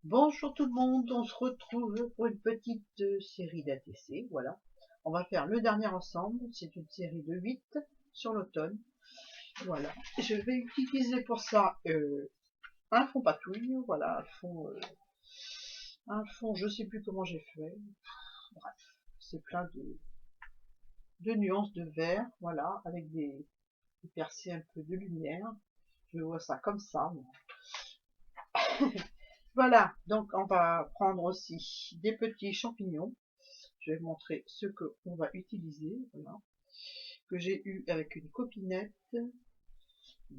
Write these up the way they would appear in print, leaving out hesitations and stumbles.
Bonjour tout le monde, on se retrouve pour une petite série d'ATC, voilà. On va faire le dernier ensemble, c'est une série de 8 sur l'automne, voilà. Je vais utiliser pour ça un fond patouille, voilà, un fond, je sais plus comment j'ai fait, bref, c'est plein de nuances de vert, voilà, avec des percées un peu de lumière, je vois ça comme ça, moi. Voilà, donc on va prendre aussi des petits champignons. Je vais montrer ce que on va utiliser, voilà, que j'ai eu avec une copinette.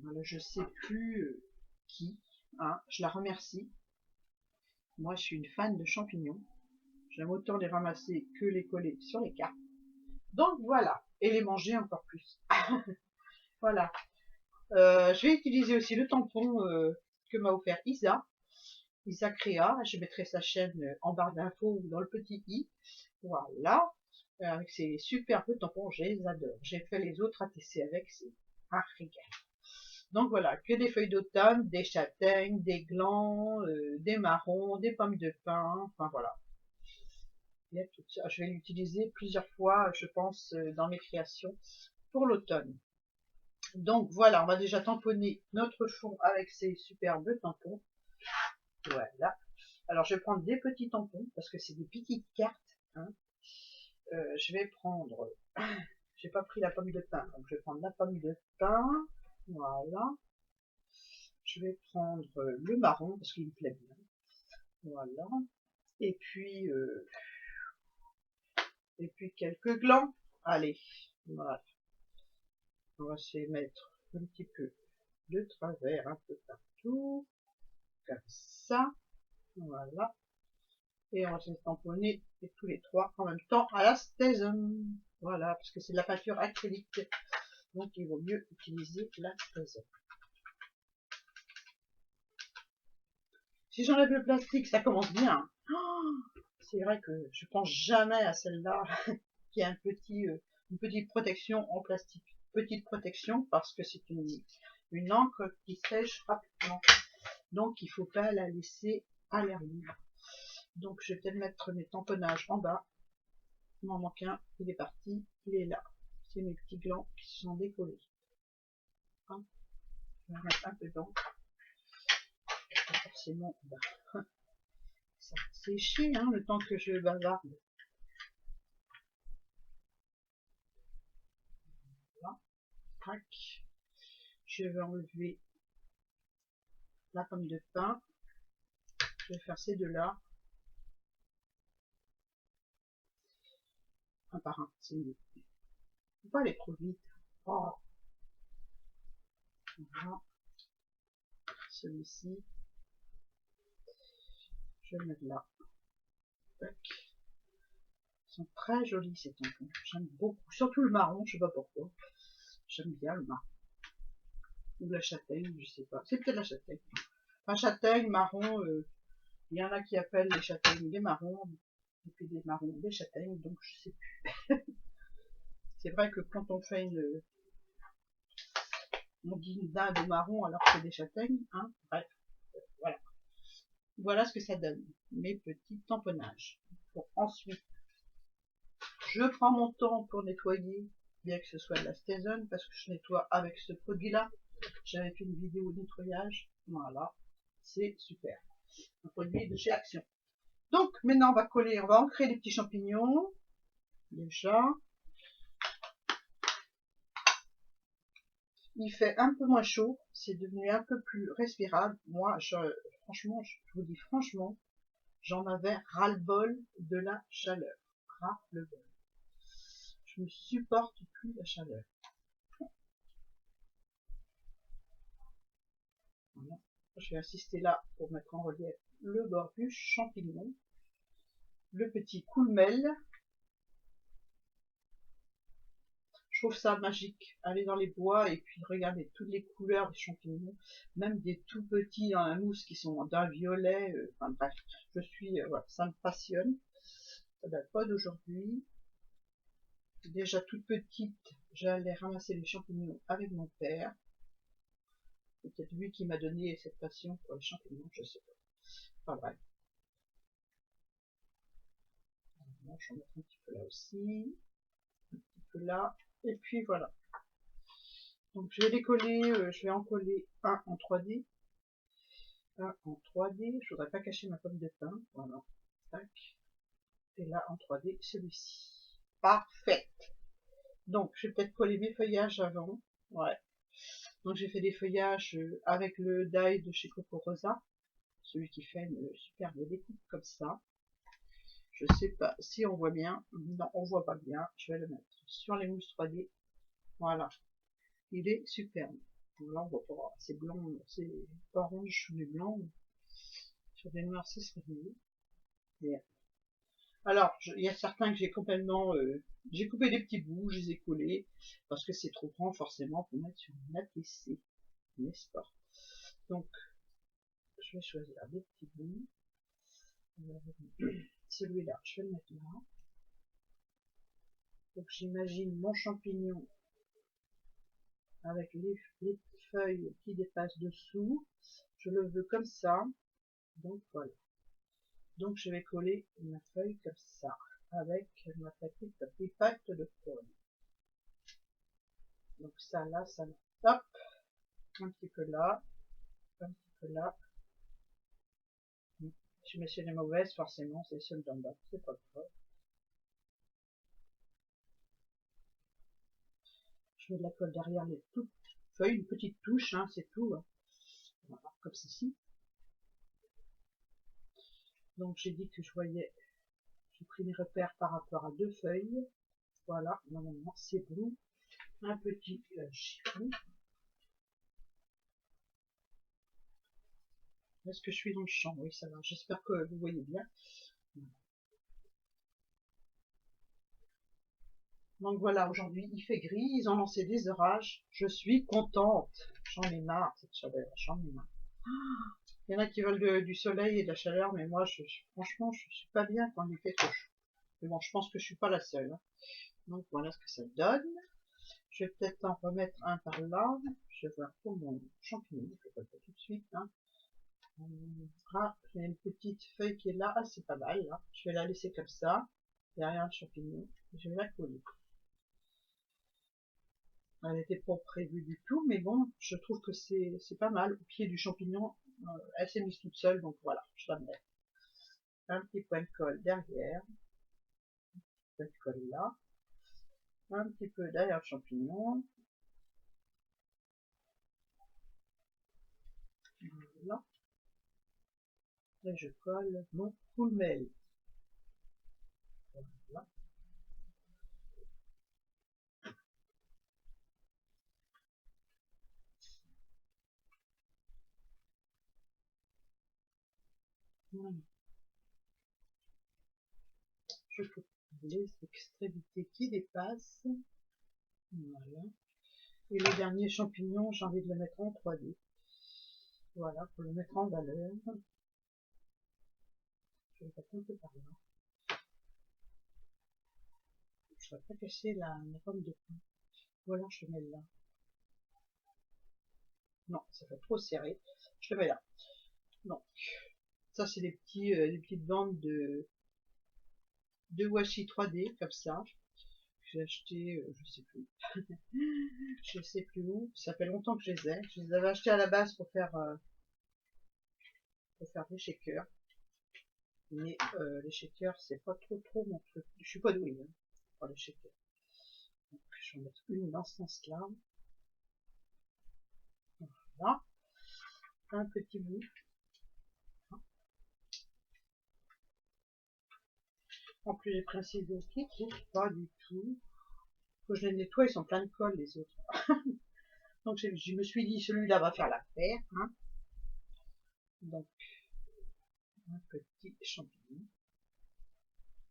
Voilà, je sais plus qui, hein, je la remercie. Moi, je suis une fan de champignons. J'aime autant les ramasser que les coller sur les cartes. Donc voilà, et les manger encore plus. Voilà. Je vais utiliser aussi le tampon que m'a offert Isa Créa. Je mettrai sa chaîne en barre d'infos ou dans le petit i. Voilà. Avec ces superbes tampons, je les adore. J'ai fait les autres ATC avec, c'est un régal. Donc voilà, que des feuilles d'automne, des châtaignes, des glands, des marrons, des pommes de pin, enfin voilà. Il y a tout ça. Je vais l'utiliser plusieurs fois, je pense, dans mes créations pour l'automne. Donc voilà, on va déjà tamponner notre fond avec ces superbes tampons. Voilà. Alors je vais prendre des petits tampons parce que c'est des petites cartes, hein. Je vais prendre, j'ai pas pris la pomme de pin, donc je vais prendre la pomme de pin, voilà. Je vais prendre le marron parce qu'il me plaît bien, voilà. Et puis quelques glands. Allez, voilà. On va se les mettre un petit peu de travers, un peu partout, comme ça, voilà. Et on va se les tamponner tous les trois en même temps à la Stézone. Voilà, parce que c'est de la peinture acrylique, donc il vaut mieux utiliser la Stézone. Si j'enlève le plastique, ça commence bien. Oh, c'est vrai que je pense jamais à celle-là qui a une petite protection en plastique. Petite protection parce que c'est une encre qui sèche rapidement. Donc il ne faut pas la laisser à l'air libre. Donc je vais peut-être mettre mes tamponnages en bas. Il m'en manque un, il est parti, il est là. C'est mes petits glands qui sont décollés. Hein, je vais mettre un peu d'encre. Forcément, ça va sécher hein, le temps que je bavarde. Voilà. Tac. Je vais enlever la pomme de pin. Je vais faire ces deux-là. Un par un, c'est mieux. Faut pas aller trop vite. Oh. Voilà. Celui-ci. Je vais le mettre là. Tac. Ils sont très jolis ces tampons. J'aime beaucoup. Surtout le marron, je sais pas pourquoi. J'aime bien le marron. Ou la châtaigne, je sais pas. C'est peut-être la châtaigne. Enfin, châtaigne, marron, il y en a qui appellent les châtaignes des marrons, et puis des marrons des châtaignes, donc je sais plus. C'est vrai que quand on fait on dit une dinde de marron alors que c'est des châtaignes, hein, bref, voilà. Voilà ce que ça donne, mes petits tamponnages. Bon, ensuite, je prends mon temps pour nettoyer, bien que ce soit de la Stézone, parce que je nettoie avec ce produit-là. J'avais fait une vidéo de nettoyage, voilà, c'est super. Un produit de chez Action. Donc, maintenant, on va coller, on va ancrer les petits champignons, déjà. Il fait un peu moins chaud, c'est devenu un peu plus respirable. Moi, franchement, je vous dis franchement, j'en avais ras-le-bol de la chaleur. Ras-le-bol. Je ne supporte plus la chaleur. Voilà. Je vais insister là pour mettre en relief le bord du champignon, le petit coulmel. Je trouve ça magique, aller dans les bois et puis regarder toutes les couleurs des champignons, même des tout petits dans la mousse qui sont d'un violet, enfin bref, voilà, ça me passionne. Ça date pas d'aujourd'hui. Déjà toute petite, j'allais ramasser les champignons avec mon père. C'est peut-être lui qui m'a donné cette passion pour les champignons, je sais pas. Enfin bref. je vais mettre un petit peu là aussi, un petit peu là, et puis voilà. Donc je vais les coller, je vais en coller un en 3D, un en 3D, je voudrais pas cacher ma pomme de pin, voilà, tac, et là en 3D celui-ci. Parfait. Donc je vais peut-être coller mes feuillages avant, ouais. Donc j'ai fait des feuillages avec le die de chez Coco Rosa, celui qui fait une superbe découpe comme ça. Je sais pas si on voit bien, non on voit pas bien, je vais le mettre sur les mousses 3D, voilà, il est superbe. Là on voit pas, c'est blanc, c'est orange mais blanc, sur des noirs c'est serait mieux. Alors il y a certains que j'ai complètement, j'ai coupé des petits bouts, je les ai collés, parce que c'est trop grand forcément pour mettre sur une APC, n'est-ce pas? Donc je vais choisir des petits bouts. Celui-là, je vais le mettre là. Donc j'imagine mon champignon avec les feuilles qui dépassent dessous. Je le veux comme ça. Donc voilà. Donc je vais coller ma feuille comme ça, avec ma petite pipette de colle. Donc ça là, hop, un petit peu là, un petit peu là. Je mets sur les mauvaises, forcément, c'est seul d'en bas, c'est pas grave. Je mets de la colle derrière les toutes feuilles, une petite touche, hein, c'est tout. Hein. Voilà, comme ceci. Donc j'ai dit que je voyais, j'ai pris mes repères par rapport à deux feuilles. Voilà, normalement c'est bon. Un petit chiffon. Est-ce que je suis dans le champ? Oui, ça va. J'espère que vous voyez bien. Donc voilà, aujourd'hui il fait gris, ils ont lancé des orages. Je suis contente. J'en ai marre, cette chaleur, j'en ai marre. Il y en a qui veulent du soleil et de la chaleur, mais moi, franchement, je suis pas bien quand il fait trop chaud. Mais bon, je pense que je suis pas la seule. Hein. Donc voilà ce que ça donne. Je vais peut-être en remettre un par là. Je vais voir pour mon champignon. Je vais pas tout de suite. Hein. Ah, j'ai une petite feuille qui est là. Ah, c'est pas mal. Là. Je vais la laisser comme ça, derrière le champignon. Je vais la coller. Elle n'était pas prévue du tout, mais bon, je trouve que c'est pas mal. Au pied du champignon, elle s'est mise toute seule, donc voilà, je la mets. Un petit point de colle derrière, un petit point de colle là, un petit peu derrière le champignon. Voilà. Et je colle mon full mail. Voilà. Voilà. Je coupe les extrémités qui dépassent. Voilà. Et le dernier champignon, j'ai envie de le mettre en 3D. Voilà, pour le mettre en valeur. Je vais le mettre un peu par là. Je ne vais pas casser la pomme de pin. Voilà, je le mets là. Non, ça fait trop serré. Je le mets là. Donc, ça c'est des petites bandes de washi 3D comme ça. J'ai acheté, je sais plus, je sais plus où. Ça fait longtemps que je les ai. Je les avais achetés à la base pour faire des shakers. Mais les shakers, c'est pas trop mon truc. Je suis pas douée hein, pour les shakers. Donc, je vais en mettre une dans ce sens-là. Voilà. Un petit bout. En plus, j'ai pris un ciseau qui coupe pas du tout. Faut que je les nettoie, ils sont pleins de colle les autres. Donc je me suis dit, celui-là va faire l'affaire. Hein. Donc, un petit champignon.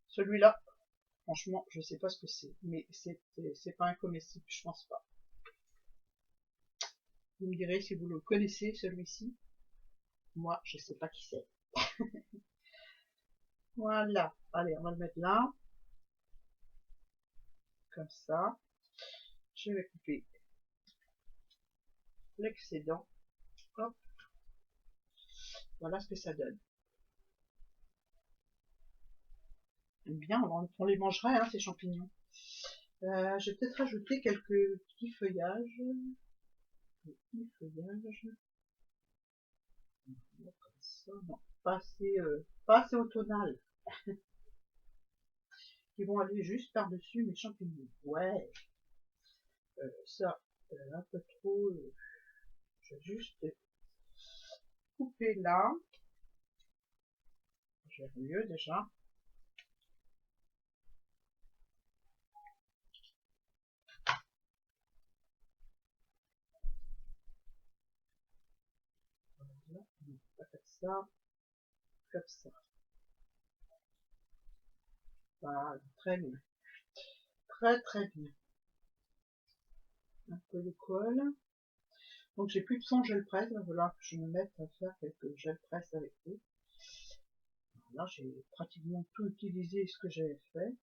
Celui-là, franchement, je sais pas ce que c'est, mais c'est pas un comestible, je pense pas. Vous me direz si vous le connaissez, celui-ci. Moi, je sais pas qui c'est. Voilà. Allez, on va le mettre là. Comme ça. Je vais couper l'excédent. Hop. Voilà ce que ça donne. bien, on les mangerait, hein, ces champignons. Je vais peut-être rajouter quelques petits feuillages. Des petits feuillages. Comme ça, non, pas assez automnal. Qui vont aller juste par-dessus mes champignons. Ouais. Ça, un peu trop. Je vais juste couper là. J'ai mieux déjà. Voilà. Pas comme ça. Comme ça. Voilà, très bien. Très bien. Un peu de colle. Donc j'ai plus de son gel presse, il va falloir que je me mette à faire quelques gel presse avec eux. Là j'ai pratiquement tout utilisé ce que j'avais fait.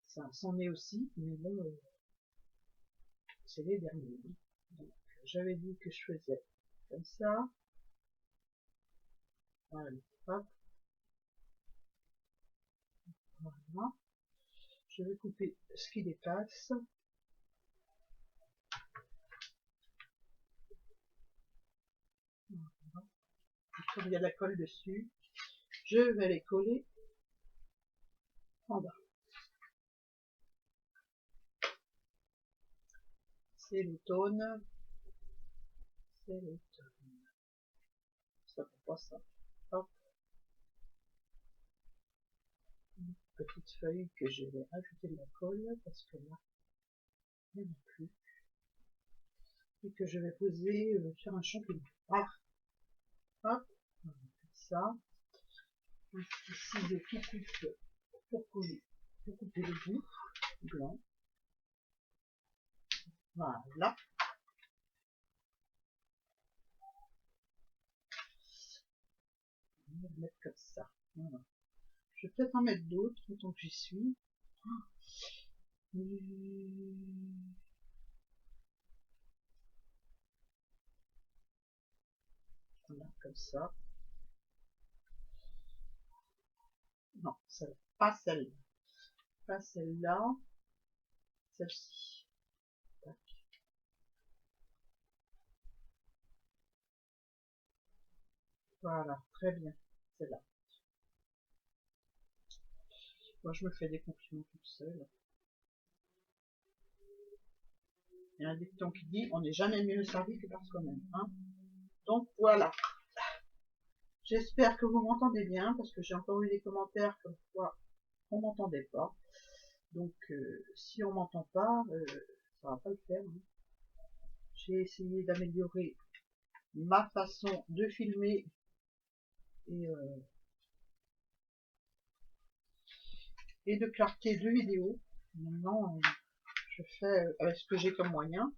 Ça s'en est aussi, mais bon, c'est les derniers. Donc j'avais dit que je faisais comme ça. Voilà, hop. Voilà. Je vais couper ce qui dépasse. Voilà. Comme il y a de la colle dessus, je vais les coller en bas. C'est l'automne. C'est l'automne. Ça pour pas ça. Hop. Une petite feuille que je vais rajouter de la colle parce que là, il n'y en a plus. Et que je vais poser sur un champignon. Ah. Hop. Voilà, comme ça. Ici, je coupe pour couper le bout blanc. Voilà. On va le mettre comme ça. Voilà. Je vais peut-être en mettre d'autres tant que j'y suis. Voilà, comme ça. Non, pas celle-là. Pas celle-là. Celle-ci. Voilà, très bien. Celle-là. Moi, je me fais des compliments toute seule. Il y a un dicton qui dit on n'est jamais mieux servi que par soi-même. Hein. Donc voilà. J'espère que vous m'entendez bien parce que j'ai encore eu des commentaires comme quoi on m'entendait pas. Donc si on m'entend pas, ça va pas le faire. Hein. J'ai essayé d'améliorer ma façon de filmer et de clarté de vidéo. Maintenant, je fais avec ce que j'ai comme moyen.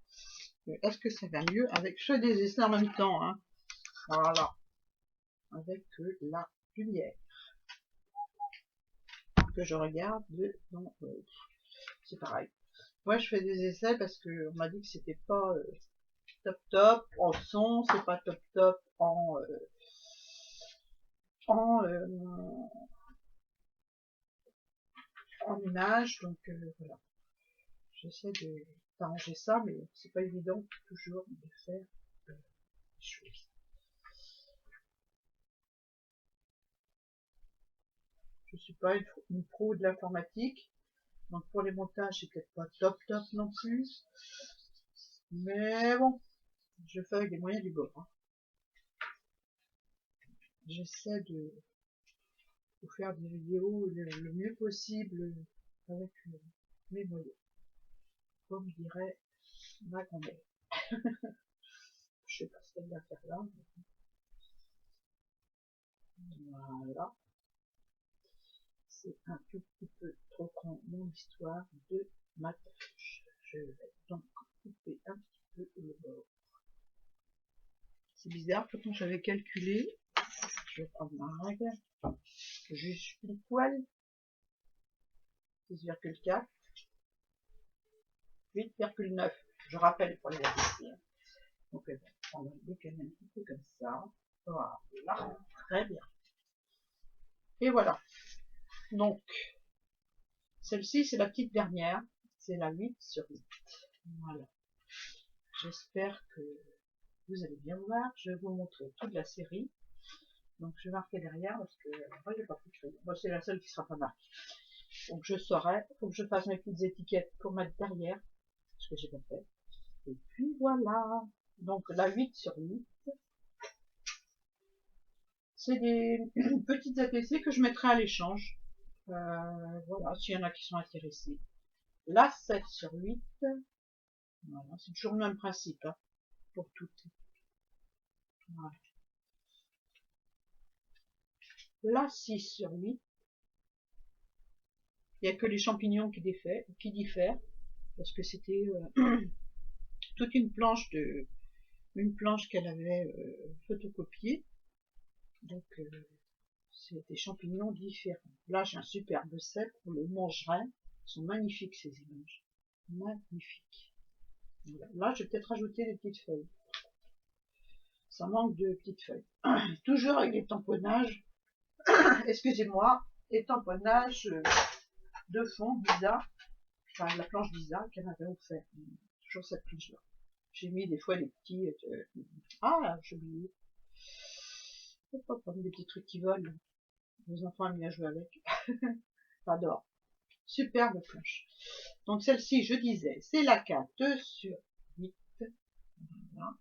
Est-ce que ça va mieux avec je fais des essais en même temps, hein. Voilà, avec la lumière que je regarde donc c'est pareil. Moi, je fais des essais parce que on m'a dit que c'était pas top en son, c'est pas top en image, donc voilà. J'essaie d'arranger ça, mais c'est pas évident toujours de faire des choses. Je suis pas une pro de l'informatique, donc pour les montages c'est peut-être pas top non plus, mais bon, je fais avec les moyens du bord. Hein. J'essaie de faire des vidéos le mieux possible avec mes moyens, comme dirait ma grand-mère. Je sais pas ce qu'elle va faire là. Voilà. C'est un tout petit peu trop grand mon histoire de ma tâche. Je vais donc couper un petit peu le bord. C'est bizarre, pourtant j'avais calculé. Je vais prendre ma règle. Juste une poil. 6,4. 8,9. Je rappelle pour les vérifier. Donc on va le décaler un petit peu comme ça. Voilà. Très bien. Et voilà. Donc, celle-ci, c'est la petite dernière. C'est la 8 sur 8. Voilà. J'espère que vous allez bien voir. Je vais vous montrer toute la série. Donc, je vais marquer derrière parce que moi, j'ai pas pris de feuille. Moi, c'est la seule qui sera pas marquée. Donc, je saurai. Il faut que je fasse mes petites étiquettes pour mettre derrière. Ce que j'ai pas fait. Et puis, voilà. Donc, la 8 sur 8. C'est des petites ATC que je mettrai à l'échange. Voilà, s'il y en a qui sont intéressés. La 7 sur 8. Voilà, c'est toujours le même principe hein, pour toutes. Voilà. La 6 sur 8. Il n'y a que les champignons qui diffèrent. Parce que c'était toute une planche qu'elle avait photocopiée. Donc c'est des champignons différents. Là j'ai un superbe set, on le mangerait. Ils sont magnifiques ces images. Magnifiques. Voilà. Là je vais peut-être rajouter des petites feuilles. Ça manque de petites feuilles. Toujours avec les tamponnages. Excusez-moi, les tamponnages de fond d'Isa. Enfin la planche d'Isa qu'elle m'avait offert. Toujours cette planche là. J'ai mis des fois des petits... Ah, j'ai oublié. Des petits trucs qui volent. Les enfants aiment bien jouer avec. J'adore. Superbe planche. Donc celle-ci, je disais, c'est la 4 sur 8. Voilà.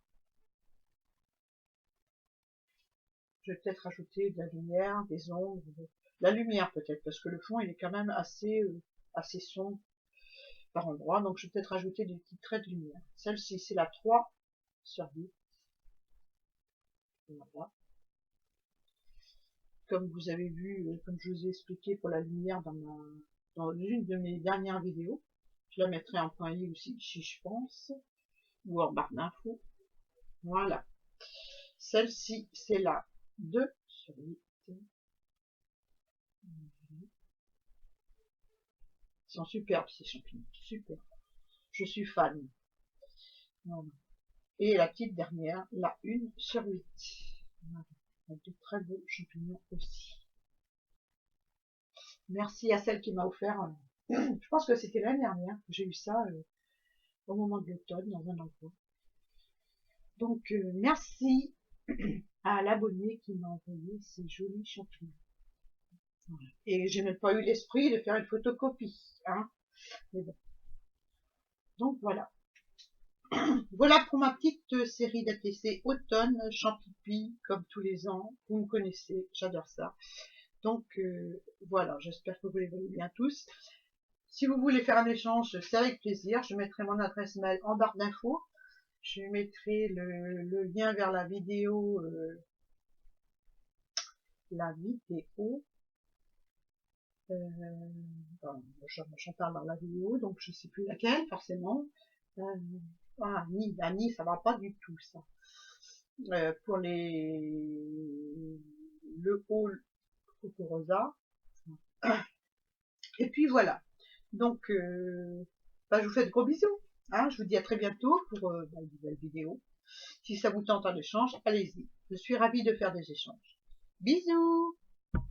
Je vais peut-être rajouter de la lumière, des ombres, de la lumière peut-être, parce que le fond il est quand même assez sombre par endroit. Donc je vais peut-être rajouter des petits traits de lumière. Celle-ci, c'est la 3 sur 8. Voilà. Comme vous avez vu, comme je vous ai expliqué pour la lumière dans une de mes dernières vidéos, je la mettrai en point I aussi, si je pense, ou en barre d'infos. Voilà. Celle-ci, c'est la 2 sur 8. Ils sont superbes ces champignons, super. Je suis fan. Voilà. Et la petite dernière, la 1 sur 8. Voilà. De très beaux champignons aussi. Merci à celle qui m'a offert, je pense que c'était l'année dernière que j'ai eu ça au moment de l'automne dans un endroit. Donc merci à l'abonné qui m'a envoyé ces jolis champignons. Voilà. Et j'ai même pas eu l'esprit de faire une photocopie. Hein. Mais bon. Donc voilà. Voilà pour ma petite série d'ATC automne, champipi, comme tous les ans. Vous me connaissez, j'adore ça. Donc voilà, j'espère que vous les voyez bien tous. Si vous voulez faire un échange, c'est avec plaisir. Je mettrai mon adresse mail en barre d'infos. Je mettrai le lien vers la vidéo. J'en parle dans la vidéo, donc je sais plus laquelle, forcément. Annie, ça va pas du tout, ça. Pour le hall Rosa. Et puis voilà. Donc, je vous fais de gros bisous. Hein, je vous dis à très bientôt pour une nouvelle vidéo. Si ça vous tente un échange, allez-y. Je suis ravie de faire des échanges. Bisous!